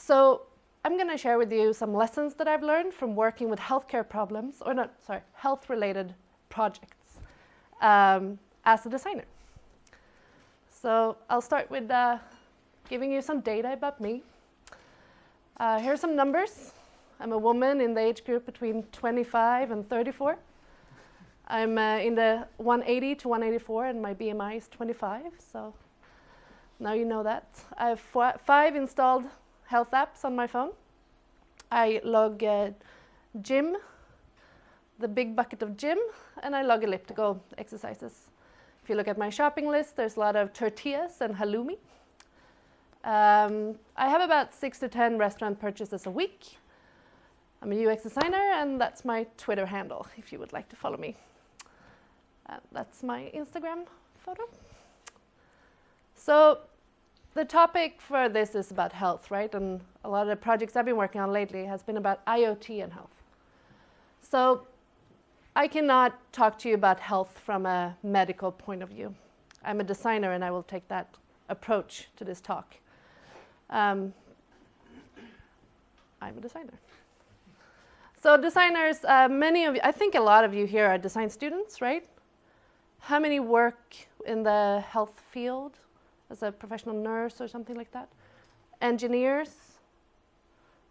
So I'm going to share with you some lessons that I've learned from working with healthcare problems, health-related projects as a designer. So I'll start with giving you some data about me. Here are some numbers. I'm a woman in the age group between 25 and 34. I'm in the 180 to 184, and my BMI is 25, so now you know that. I have 5 installed health apps on my phone. I log gym, the big bucket of gym, and I log elliptical exercises. If you look at my shopping list, there's a lot of tortillas and halloumi. I have about 6 to 10 restaurant purchases a week. I'm a UX designer, and that's my Twitter handle, if you would like to follow me. That's my Instagram photo. So the topic for this is about health, right? And a lot of the projects I've been working on lately has been about IoT and health. So I cannot talk to you about health from a medical point of view. I'm a designer, and I will take that approach to this talk. I'm a designer. So designers, many of you, I think a lot of you here are design students, right? How many work in the health field as a professional nurse or something like that? Engineers,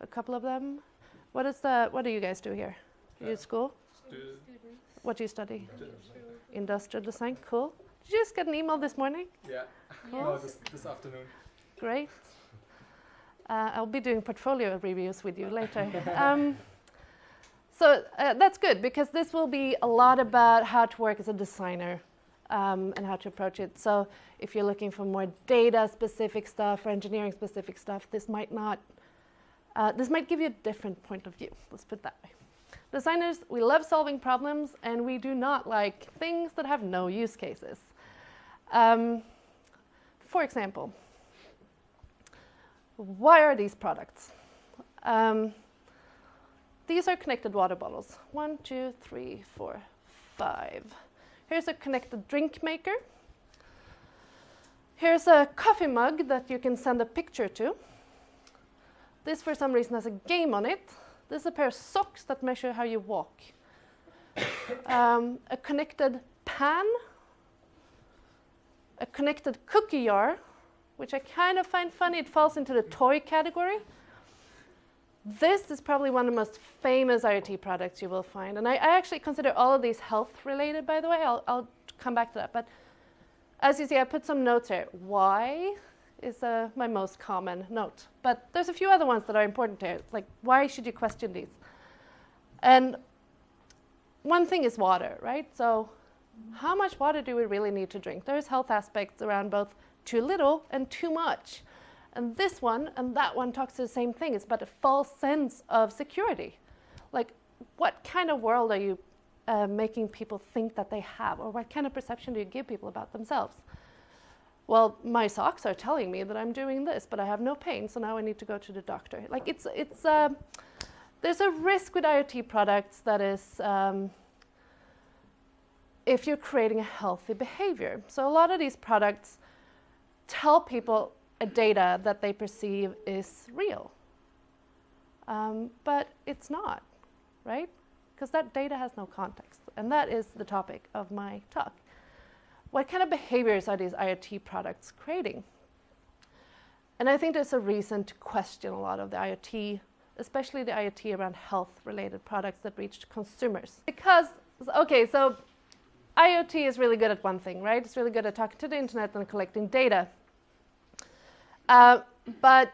a couple of them. What do you guys do here? You at school? What do you study? Industrial design, cool. Did you just get an email this morning? Yeah, cool. No, this afternoon. Great. I'll be doing portfolio reviews with you later. So that's good, because this will be a lot about how to work as a designer and how to approach it. So if you're looking for more data-specific stuff or engineering-specific stuff, this might give you a different point of view. Let's put it that way. Designers, we love solving problems, and we do not like things that have no use cases. For example, why are these products? These are connected water bottles. 1, 2, 3, 4, 5. Here's a connected drink maker. Here's a coffee mug that you can send a picture to. This, for some reason, has a game on it. This is a pair of socks that measure how you walk. A connected pan. A connected cookie jar, which I kind of find funny. It falls into the toy category. This is probably one of the most famous IoT products you will find. And I actually consider all of these health-related, by the way. I'll come back to that. But as you see, I put some notes here. Why is my most common note. But there's a few other ones that are important here. Like, why should you question these? And one thing is water, right? So how much water do we really need to drink? There's health aspects around both too little and too much. And this one and that one talks to the same thing. It's about a false sense of security. Like, what kind of world are you making people think that they have? Or what kind of perception do you give people about themselves? Well, my socks are telling me that I'm doing this, but I have no pain, so now I need to go to the doctor. Like, there's a risk with IoT products that is if you're creating a healthy behavior. So a lot of these products tell people a data that they perceive is real. But it's not, right? Because that data has no context. And that is the topic of my talk. What kind of behaviors are these IoT products creating? And I think there's a reason to question a lot of the IoT, especially the IoT around health-related products that reach consumers. Because, okay, so IoT is really good at one thing, right? It's really good at talking to the internet and collecting data. But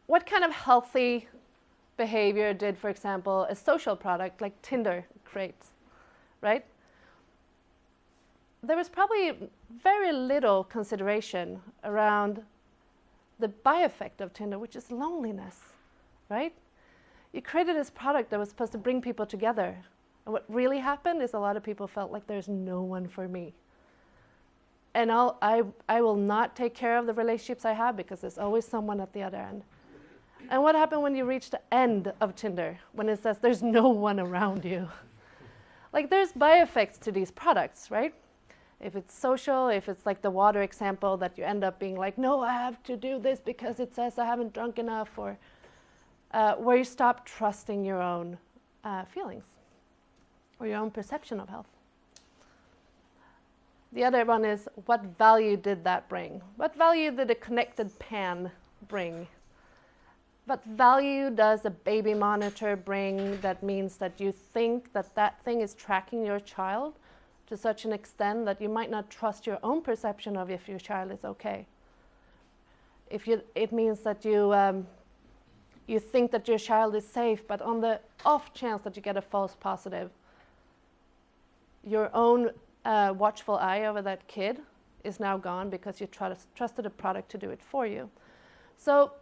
what kind of healthy behavior did, for example, a social product like Tinder create, right? There was probably very little consideration around the by-effect of Tinder, which is loneliness, right? You created this product that was supposed to bring people together. And what really happened is a lot of people felt like there's no one for me. And I will not take care of the relationships I have because there's always someone at the other end. And what happened when you reach the end of Tinder, when it says there's no one around you? Like, there's by-effects to these products, right? If it's social, if it's like the water example that you end up being like, no, I have to do this because it says I haven't drunk enough, or where you stop trusting your own feelings or your own perception of health. The other one is, what value did that bring? What value did a connected pan bring? What value does a baby monitor bring that means that you think that that thing is tracking your child to such an extent that you might not trust your own perception of if your child is okay? It means that you think that your child is safe, but on the off chance that you get a false positive, your own watchful eye over that kid is now gone because you trusted a product to do it for you. So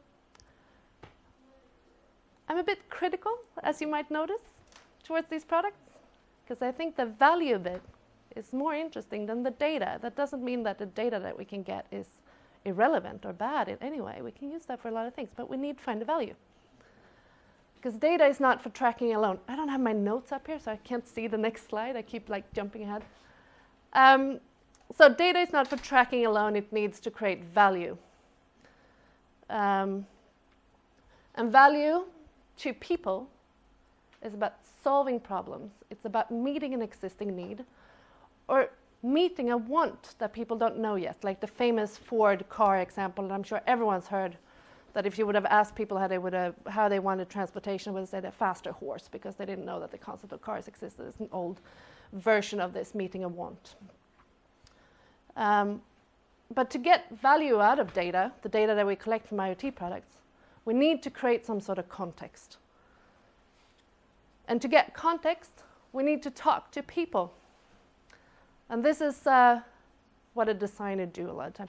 I'm a bit critical, as you might notice, towards these products, because I think the value bit is more interesting than the data. That doesn't mean that the data that we can get is irrelevant or bad in any way. We can use that for a lot of things, but we need to find the value. Because data is not for tracking alone. I don't have my notes up here, so I can't see the next slide. I keep jumping ahead. So data is not for tracking alone. It needs to create value. And value to people is about solving problems. It's about meeting an existing need or meeting a want that people don't know yet, like the famous Ford car example that I'm sure everyone's heard, that if you would have asked people how they wanted transportation, would have said a faster horse, because they didn't know that the concept of cars existed. It's an old version of this, meeting a want. But to get value out of data, the data that we collect from IoT products, we need to create some sort of context. And to get context, we need to talk to people. And this is what a designer do a lot of time.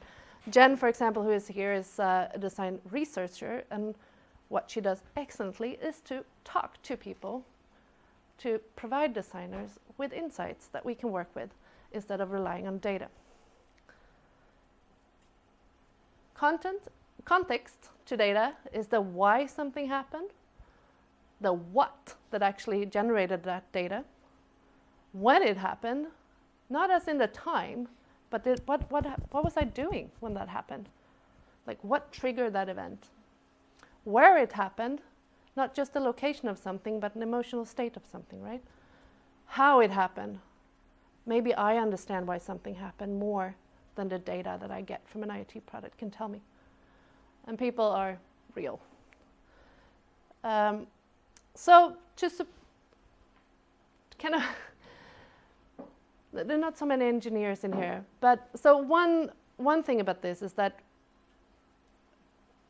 Jen, for example, who is here, is a design researcher, and what she does excellently is to talk to people, to provide designers with insights that we can work with instead of relying on data. Context to data is the why something happened, the what that actually generated that data, when it happened, not as in the time, but what was I doing when that happened? Like, what triggered that event? Where it happened, not just the location of something, but an emotional state of something, right? How it happened. Maybe I understand why something happened more than the data that I get from an IoT product can tell me. And people are real. So just kind of, there are not so many engineers in here, but so one thing about this is that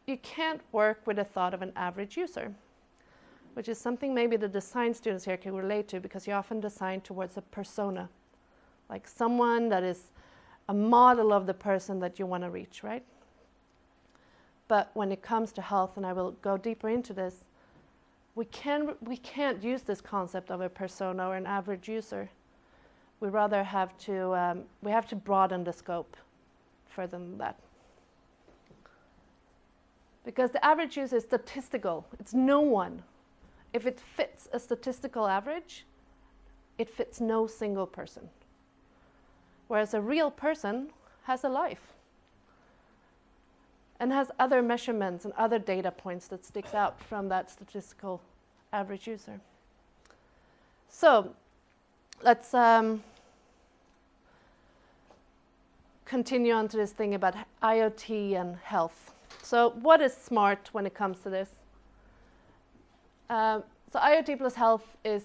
you can't work with the thought of an average user, which is something maybe the design students here can relate to, because you often design towards a persona, like someone that is a model of the person that you want to reach, right? But when it comes to health, and I will go deeper into this, we can't use this concept of a persona or an average user. We rather have to broaden the scope further than that. Because the average user is statistical. It's no one. If it fits a statistical average, it fits no single person. Whereas a real person has a life and has other measurements and other data points that sticks out from that statistical average user. So let's continue on to this thing about IoT and health. So what is smart when it comes to this? So IoT plus health is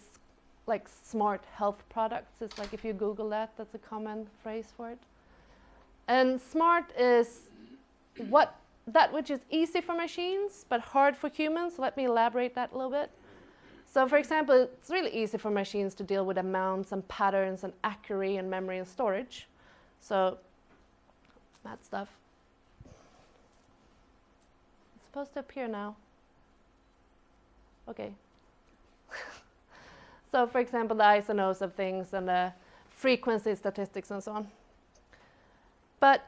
like smart health products. It's like if you Google that, that's a common phrase for it. And smart is that which is easy for machines but hard for humans. Let me elaborate that a little bit. So for example, it's really easy for machines to deal with amounts and patterns and accuracy and memory and storage. So that stuff. It's supposed to appear now. Okay. So for example, the I's and O's of things and the frequency statistics and so on. But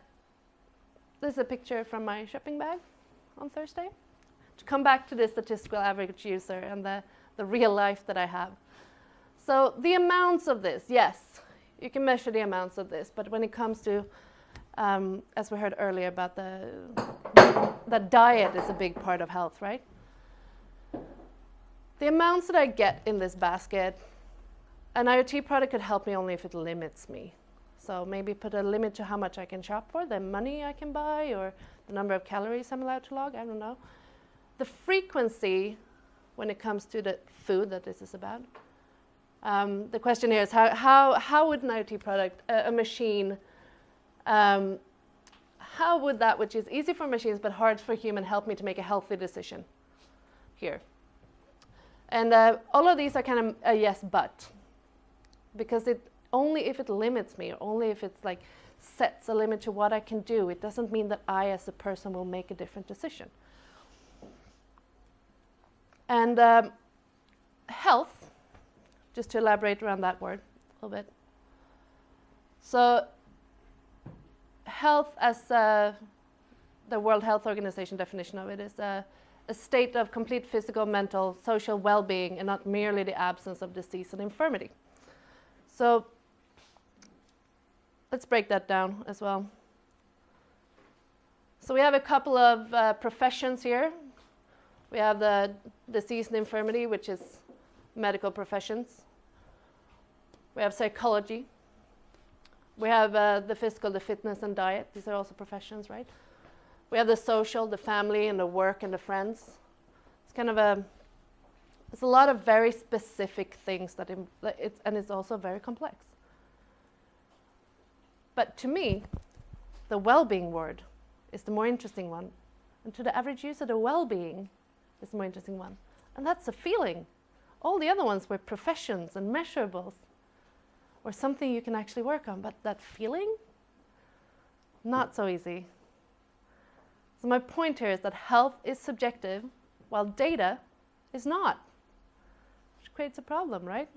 this is a picture from my shopping bag on Thursday. To come back to the statistical average user and the real life that I have. So the amounts of this, yes, you can measure the amounts of this, but when it comes to, as we heard earlier about the diet is a big part of health, right? the amounts that I get in this basket, an IoT product could help me only if it limits me. So maybe put a limit to how much I can shop for, the money I can buy, or the number of calories I'm allowed to log, I don't know. The frequency when it comes to the food that this is about. The question here is how would an IoT product, a machine, how would that, which is easy for machines but hard for human, help me to make a healthy decision here? And all of these are kind of a yes, but. Because only if it limits me, or only if it's like sets a limit to what I can do, it doesn't mean that I as a person will make a different decision. And health, just to elaborate around that word a little bit. So health, as the World Health Organization definition of it, is a state of complete physical, mental, social well-being, and not merely the absence of disease and infirmity. So let's break that down as well. So we have a couple of professions here. We have the disease and infirmity, which is medical professions. We have psychology. We have the physical, the fitness and diet. These are also professions, right? We have the social, the family and the work and the friends. It's kind of it's a lot of very specific things and it's also very complex. But to me, the well-being word is the more interesting one. And to the average user, the well-being is the more interesting one. And that's a feeling. All the other ones were professions and measurables, or something you can actually work on. But that feeling, not so easy. So my point here is that health is subjective, while data is not. Which creates a problem, right?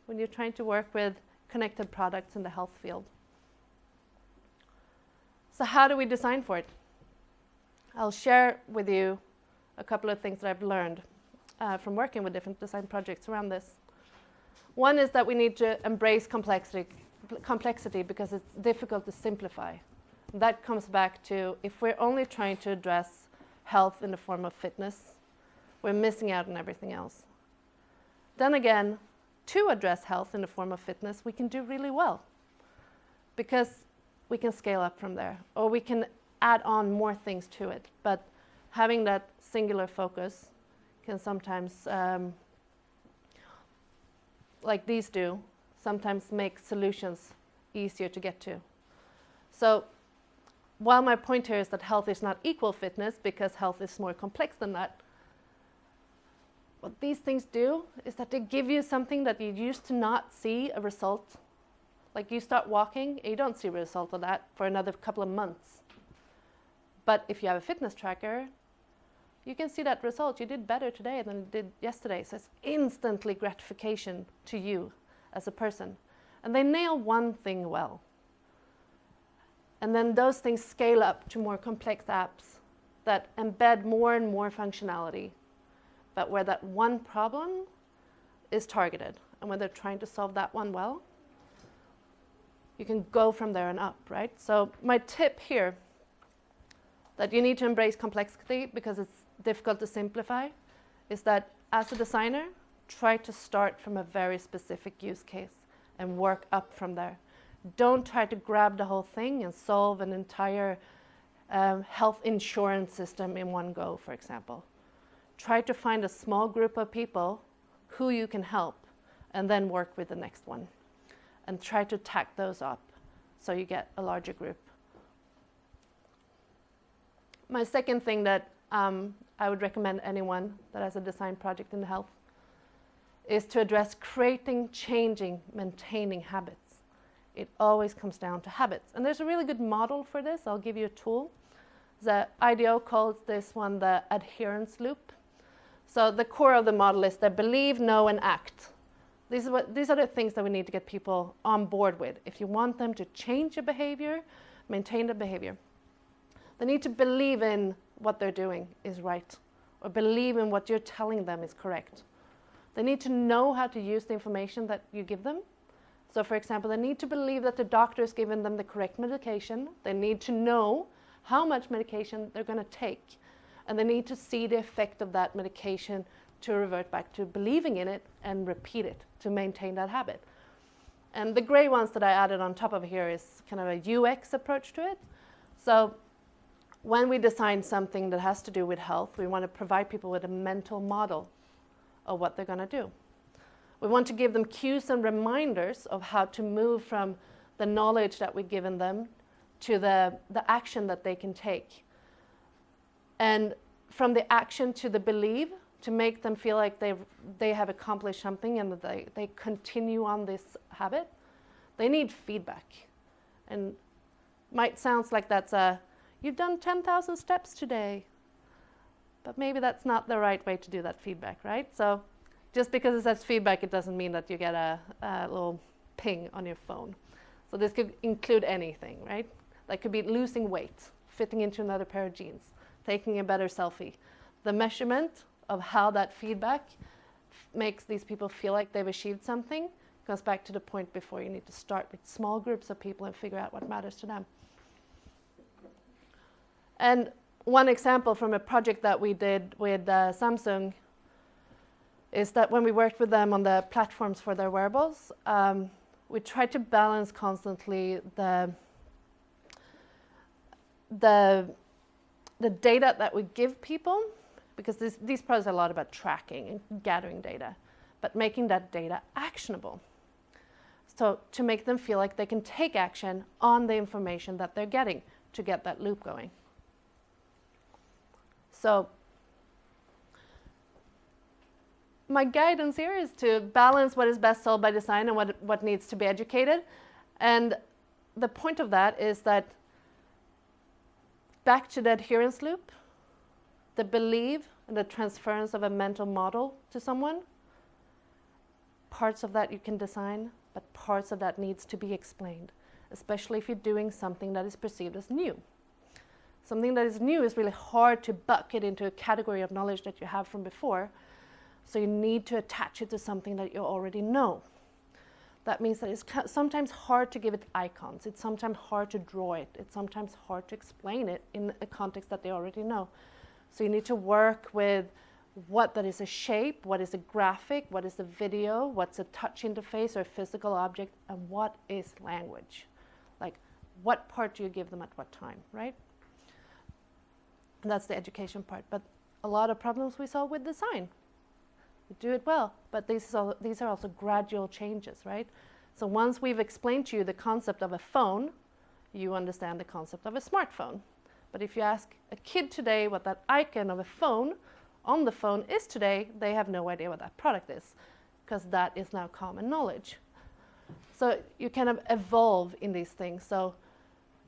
When you're trying to work with connected products in the health field. So how do we design for it? I'll share with you a couple of things that I've learned from working with different design projects around this. One is that we need to embrace complexity because it's difficult to simplify. That comes back to, if we're only trying to address health in the form of fitness, we're missing out on everything else. Then again, to address health in the form of fitness, we can do really well because we can scale up from there, or we can add on more things to it. But having that singular focus can sometimes, like these do, sometimes make solutions easier to get to. So while my point here is that health is not equal fitness, because health is more complex than that, what these things do is that they give you something that you used to not see a result. Like you start walking, and you don't see a result of that for another couple of months. But if you have a fitness tracker, you can see that result. You did better today than you did yesterday. So it's instantly gratification to you as a person. And they nail one thing well. And then those things scale up to more complex apps that embed more and more functionality, but where that one problem is targeted. And when they're trying to solve that one well, you can go from there and up, right? So my tip here, that you need to embrace complexity because it's difficult to simplify, is that as a designer, try to start from a very specific use case and work up from there. Don't try to grab the whole thing and solve an entire health insurance system in one go, for example. Try to find a small group of people who you can help and then work with the next one. And try to tack those up so you get a larger group. My second thing that I would recommend anyone that has a design project in health is to address creating, changing, maintaining habits. It always comes down to habits. And there's a really good model for this. I'll give you a tool. The IDEO calls this one the Adherence Loop. So the core of the model is the believe, know, and act. These are the things that we need to get people on board with. If you want them to change a behavior, maintain the behavior, they need to believe in what they're doing is right, or believe in what you're telling them is correct. They need to know how to use the information that you give them. So for example, they need to believe that the doctor has given them the correct medication. They need to know how much medication they're going to take. And they need to see the effect of that medication to revert back to believing in it and repeat it to maintain that habit. And the gray ones that I added on top of here is kind of a UX approach to it. So when we design something that has to do with health, we want to provide people with a mental model of what they're going to do. We want to give them cues and reminders of how to move from the knowledge that we've given them to the action that they can take. And from the action to the belief, to make them feel like they have accomplished something and that they continue on this habit, they need feedback. And might sound like that's you've done 10,000 steps today, but maybe that's not the right way to do that feedback, right? So just because it says feedback, it doesn't mean that you get a little ping on your phone. So this could include anything, right? That could be losing weight, fitting into another pair of jeans, taking a better selfie. The measurement of how that feedback makes these people feel like they've achieved something goes back to the point before. You need to start with small groups of people and figure out what matters to them. And one example from a project that we did with Samsung is that when we worked with them on the platforms for their wearables, we tried to balance constantly the data that we give people, because these products are a lot about tracking and gathering data, but making that data actionable. So to make them feel like they can take action on the information that they're getting to get that loop going. So my guidance here is to balance what is best sold by design and what needs to be educated. And the point of that is that back to the adherence loop, the belief and the transference of a mental model to someone, parts of that you can design, but parts of that needs to be explained, especially if you're doing something that is perceived as new. Something that is new is really hard to bucket into a category of knowledge that you have from before, so you need to attach it to something that you already know. That means that it's sometimes hard to give it icons, it's sometimes hard to draw it, it's sometimes hard to explain it in a context that they already know. So you need to work with what that is a shape, what is a graphic, what is a video, what's a touch interface or a physical object, and what is language. Like, what part do you give them at what time, right? And that's the education part. But a lot of problems we solve with design. We do it well, but these are also gradual changes, right? So once we've explained to you the concept of a phone, you understand the concept of a smartphone. But if you ask a kid today what that icon of a phone on the phone is today, they have no idea what that product is, because that is now common knowledge. So you kind of evolve in these things. So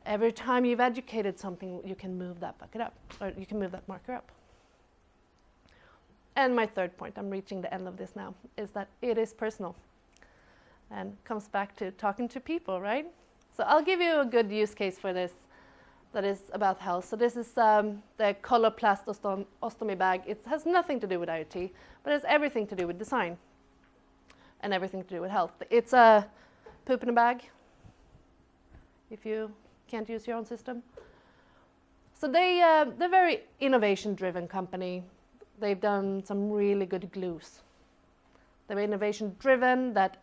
every time you've educated something, you can move that bucket up, or you can move that marker up. And my third point, I'm reaching the end of this now, is that it is personal. And comes back to talking to people, right? So I'll give you a good use case for this that is about health. So this is the Coloplast ostomy bag. It has nothing to do with IoT, but it has everything to do with design and everything to do with health. It's a poop in a bag, if you can't use your own system. So they're a very innovation-driven company. They've done some really good glues. They were innovation-driven, that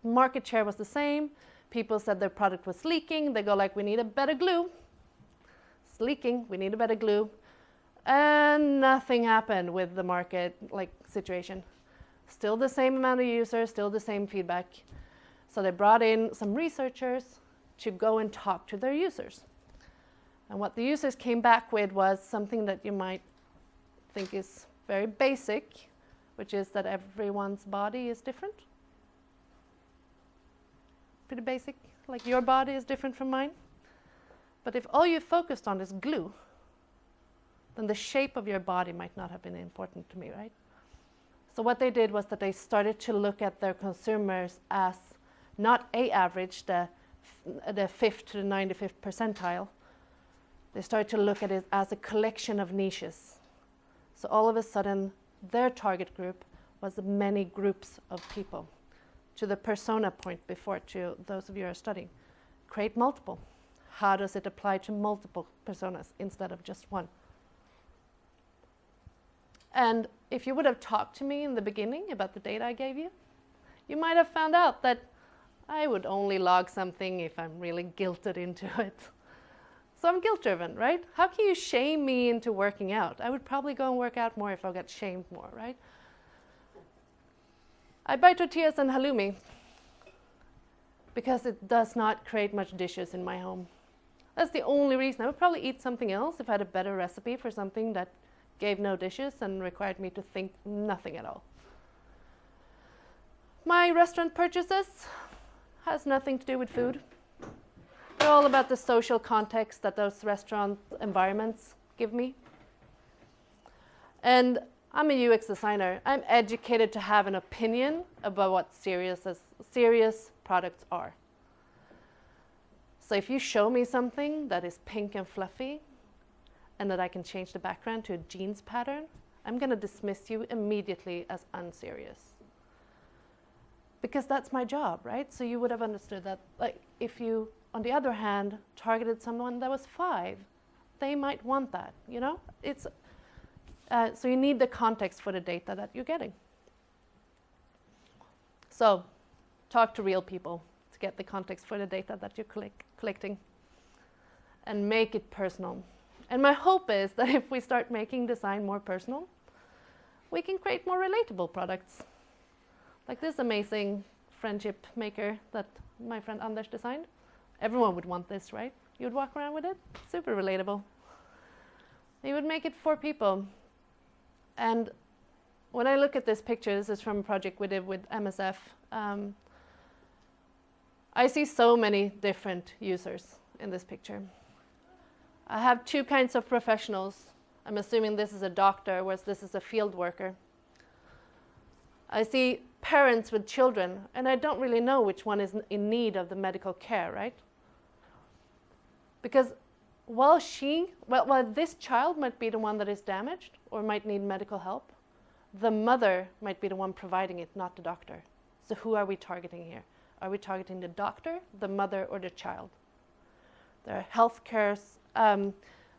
market share was the same. People said their product was leaking. They go like, we need a better glue. It's leaking, we need a better glue. And nothing happened with the market situation. Still the same amount of users, still the same feedback. So they brought in some researchers to go and talk to their users. And what the users came back with was something that you might think is very basic, which is that everyone's body is different. Pretty basic, like your body is different from mine. But if all you focused on is glue, then the shape of your body might not have been important to me, right? So what they did was that they started to look at their consumers as not a average, the 5th to the 95th percentile. They started to look at it as a collection of niches. So all of a sudden, their target group was many groups of people. To the persona point before, to those of you who are studying, create multiple. How does it apply to multiple personas instead of just one? And if you would have talked to me in the beginning about the data I gave you, you might have found out that I would only log something if I'm really guilted into it. So I'm guilt-driven, right? How can you shame me into working out? I would probably go and work out more if I got shamed more, right? I buy tortillas and halloumi because it does not create much dishes in my home. That's the only reason. I would probably eat something else if I had a better recipe for something that gave no dishes and required me to think nothing at all. My restaurant purchases has nothing to do with food. They're all about the social context that those restaurant environments give me. And I'm a UX designer. I'm educated to have an opinion about what serious products are. So if you show me something that is pink and fluffy and that I can change the background to a jeans pattern, I'm going to dismiss you immediately as unserious. Because that's my job, right? So you would have understood that, like, if you, on the other hand, targeted someone that was 5, they might want that, you know? So you need the context for the data that you're getting. So talk to real people to get the context for the data that you're collecting. And make it personal. And my hope is that if we start making design more personal, we can create more relatable products. Like this amazing friendship maker that my friend Anders designed. Everyone would want this, right? You would walk around with it. Super relatable. You would make it for people. And when I look at this picture, this is from a project we did with MSF, I see so many different users in this picture. I have 2 kinds of professionals. I'm assuming this is a doctor, whereas this is a field worker. I see parents with children, and I don't really know which one is in need of the medical care, right? Because while this child might be the one that is damaged or might need medical help, the mother might be the one providing it, not the doctor. So who are we targeting here? Are we targeting the doctor, the mother, or the child? There are healthcare.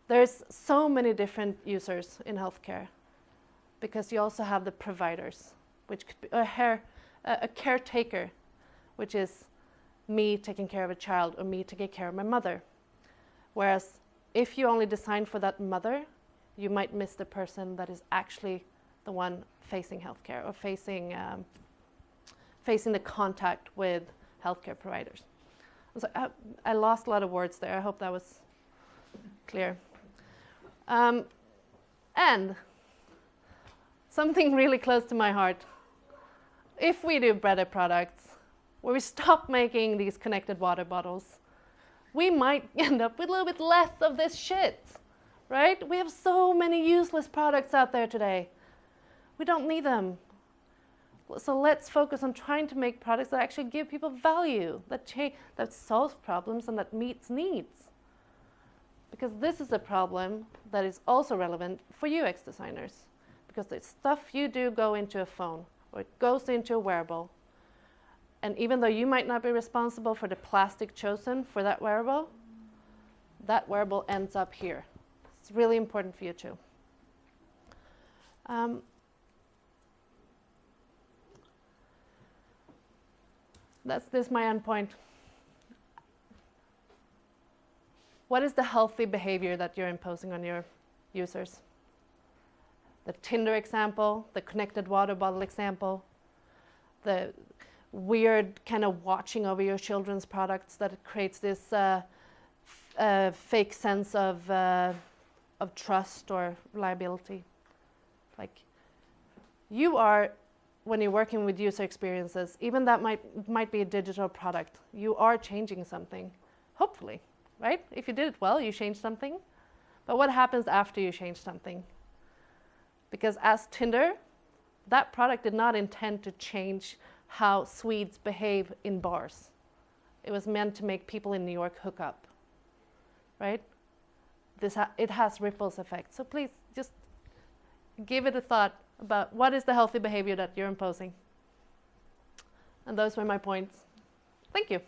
There's so many different users in healthcare because you also have the providers, which could be a caretaker, which is me taking care of a child or me taking care of my mother. Whereas if you only design for that mother, you might miss the person that is actually the one facing healthcare or facing the contact with healthcare providers. So I lost a lot of words there. I hope that was clear. And something really close to my heart. If we do better products, where we stop making these connected water bottles, we might end up with a little bit less of this shit, right? We have so many useless products out there today. We don't need them. So let's focus on trying to make products that actually give people value, that solves problems and that meets needs. Because this is a problem that is also relevant for UX designers. Because the stuff you do go into a phone or it goes into a wearable. And even though you might not be responsible for the plastic chosen for that wearable ends up here. It's really important for you too. This is my end point. What is the healthy behavior that you're imposing on your users? The Tinder example, the connected water bottle example, the weird kind of watching over your children's products that it creates this fake sense of trust or reliability. Like you are, when you're working with user experiences, even that might be a digital product, you are changing something, hopefully, right? If you did it well, you changed something. But what happens after you change something? Because as Tinder, that product did not intend to change how Swedes behave in bars. It was meant to make people in New York hook up, right? It has ripples effect. So please just give it a thought about what is the healthy behavior that you're imposing. And those were my points. Thank you.